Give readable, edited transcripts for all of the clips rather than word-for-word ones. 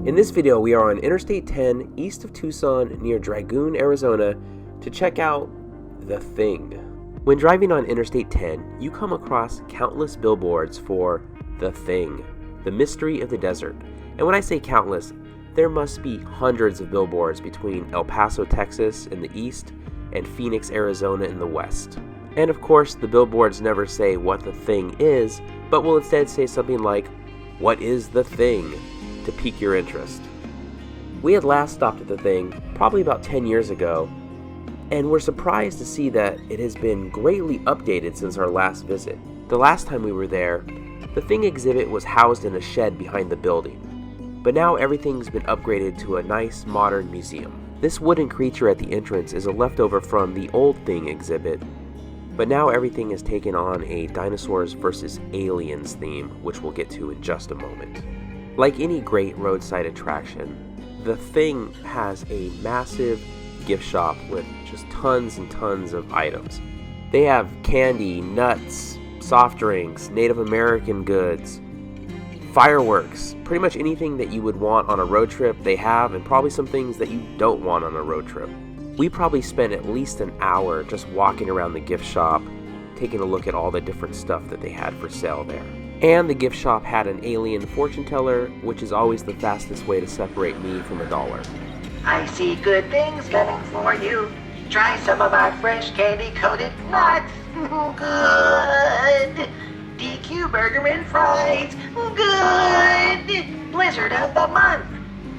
In this video, we are on Interstate 10 east of Tucson near Dragoon, Arizona to check out The Thing. When driving on Interstate 10, you come across countless billboards for The Thing, the mystery of the desert. And when I say countless, there must be hundreds of billboards between El Paso, Texas in the east and Phoenix, Arizona in the west. And of course, the billboards never say what the thing is, but will instead say something like, "What is the thing?" to pique your interest. We had last stopped at The Thing probably about 10 years ago, and we're surprised to see that it has been greatly updated since our last visit. The last time we were there, The Thing exhibit was housed in a shed behind the building, but now everything's been upgraded to a nice modern museum. This wooden creature at the entrance is a leftover from the old Thing exhibit, but now everything has taken on a Dinosaurs versus Aliens theme, which we'll get to in just a moment. Like any great roadside attraction, The Thing has a massive gift shop with just tons and tons of items. They have candy, nuts, soft drinks, Native American goods, fireworks, pretty much anything that you would want on a road trip they have, and probably some things that you don't want on a road trip. We probably spent at least an hour just walking around the gift shop, taking a look at all the different stuff that they had for sale there. And the gift shop had an alien fortune teller, which is always the fastest way to separate me from a dollar. I see good things coming for you. Try some of our fresh candy-coated nuts. Good. DQ burger and fries. Good. Blizzard of the month.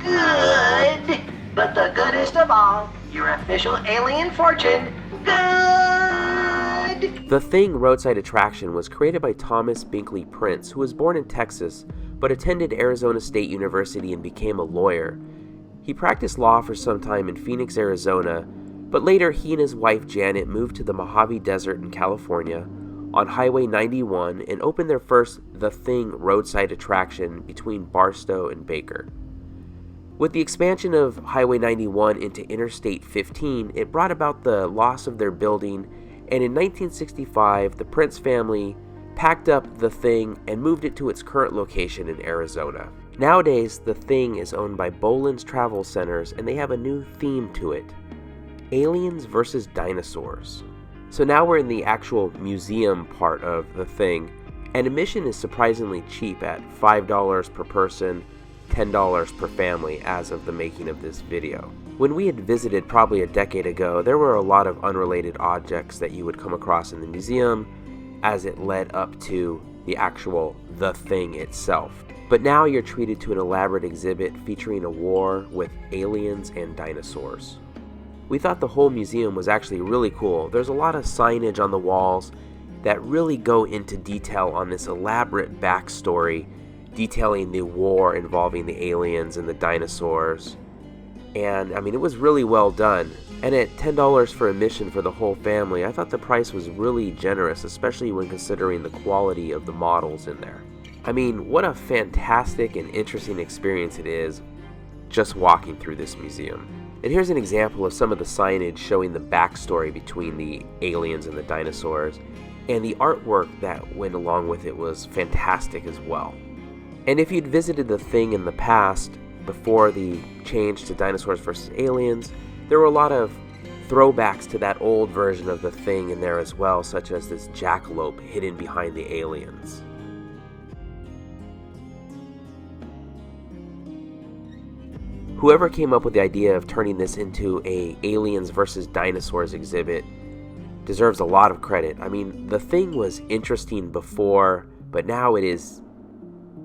Good. But the goodest of all, your official alien fortune. Good. The Thing roadside attraction was created by Thomas Binkley Prince, who was born in Texas, but attended Arizona State University and became a lawyer. He practiced law for some time in Phoenix, Arizona, but later he and his wife Janet moved to the Mojave Desert in California on Highway 91 and opened their first The Thing roadside attraction between Barstow and Baker. With the expansion of Highway 91 into Interstate 15, it brought about the loss of their building, and in 1965, the Prince family packed up The Thing and moved it to its current location in Arizona. Nowadays, The Thing is owned by Boland's Travel Centers, and they have a new theme to it: Aliens versus Dinosaurs. So now we're in the actual museum part of The Thing, and admission is surprisingly cheap at $5 per person, $10 per family as of the making of this video. When we had visited probably a decade ago, there were a lot of unrelated objects that you would come across in the museum as it led up to the actual The Thing itself. But now you're treated to an elaborate exhibit featuring a war with aliens and dinosaurs. We thought the whole museum was actually really cool. There's a lot of signage on the walls that really go into detail on this elaborate backstory detailing the war involving the aliens and the dinosaurs. And I mean, it was really well done. And at $10 for admission for the whole family, I thought the price was really generous, especially when considering the quality of the models in there. I mean, what a fantastic and interesting experience it is just walking through this museum. And here's an example of some of the signage showing the backstory between the aliens and the dinosaurs, and the artwork that went along with it was fantastic as well. And if you'd visited The Thing in the past, before the change to Dinosaurs vs. Aliens, there were a lot of throwbacks to that old version of The Thing in there as well, such as this jackalope hidden behind the aliens. Whoever came up with the idea of turning this into a Aliens vs. Dinosaurs exhibit deserves a lot of credit. I mean, The Thing was interesting before, but now it is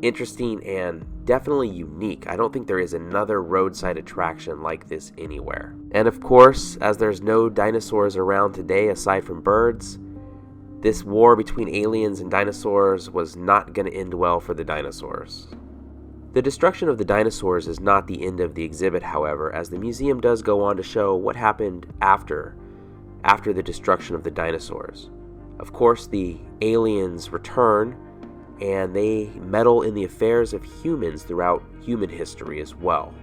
interesting and definitely unique. I don't think there is another roadside attraction like this anywhere. And of course, as there's no dinosaurs around today aside from birds, this war between aliens and dinosaurs was not going to end well for the dinosaurs. The destruction of the dinosaurs is not the end of the exhibit, however, as the museum does go on to show what happened after the destruction of the dinosaurs. Of course, the aliens return, and they meddle in the affairs of humans throughout human history as well.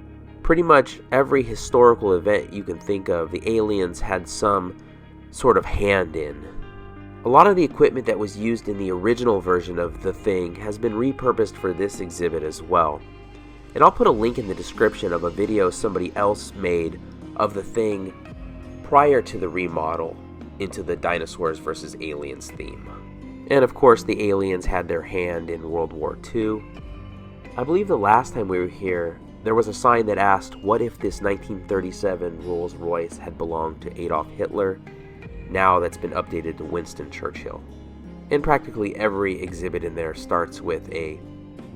Pretty much every historical event you can think of, the aliens had some sort of hand in. A lot of the equipment that was used in the original version of The Thing has been repurposed for this exhibit as well. And I'll put a link in the description of a video somebody else made of the thing prior to the remodel into the Dinosaurs versus Aliens theme. And of course, the aliens had their hand in World War II. I believe the last time we were here, there was a sign that asked, what if this 1937 Rolls-Royce had belonged to Adolf Hitler? Now that's been updated to Winston Churchill. And practically every exhibit in there starts with a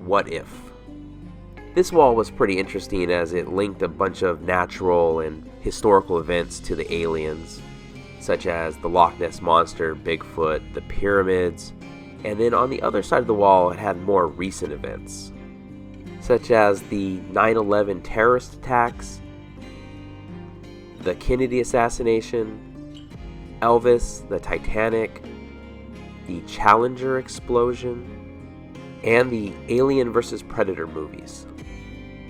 what if. This wall was pretty interesting as it linked a bunch of natural and historical events to the aliens, such as the Loch Ness Monster, Bigfoot, the pyramids, and then on the other side of the wall it had more recent events, such as the 9/11 terrorist attacks, the Kennedy assassination, Elvis, the Titanic, the Challenger explosion, and the Alien vs. Predator movies.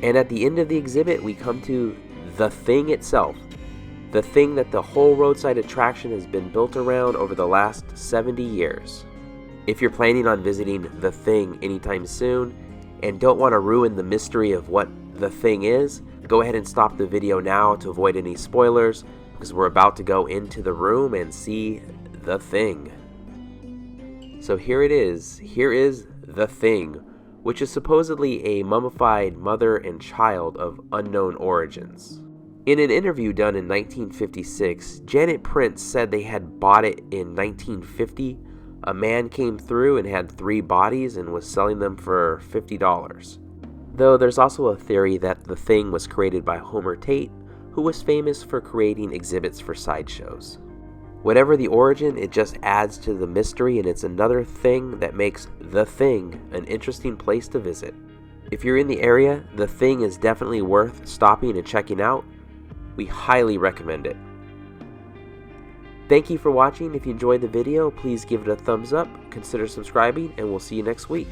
And at the end of the exhibit, we come to the thing itself, the thing that the whole roadside attraction has been built around over the last 70 years. If you're planning on visiting the thing anytime soon and don't want to ruin the mystery of what the thing is, go ahead and stop the video now to avoid any spoilers, because we're about to go into the room and see the thing. So here it is. Here is the thing, which is supposedly a mummified mother and child of unknown origins. In an interview done in 1956, Janet Prince said they had bought it in 1950. A man came through and had 3 bodies and was selling them for $50. Though there's also a theory that the thing was created by Homer Tate, who was famous for creating exhibits for sideshows. Whatever the origin, it just adds to the mystery, and it's another thing that makes the thing an interesting place to visit. If you're in the area, the thing is definitely worth stopping and checking out. We highly recommend it. Thank you for watching. If you enjoyed the video, please give it a thumbs up, consider subscribing, and we'll see you next week.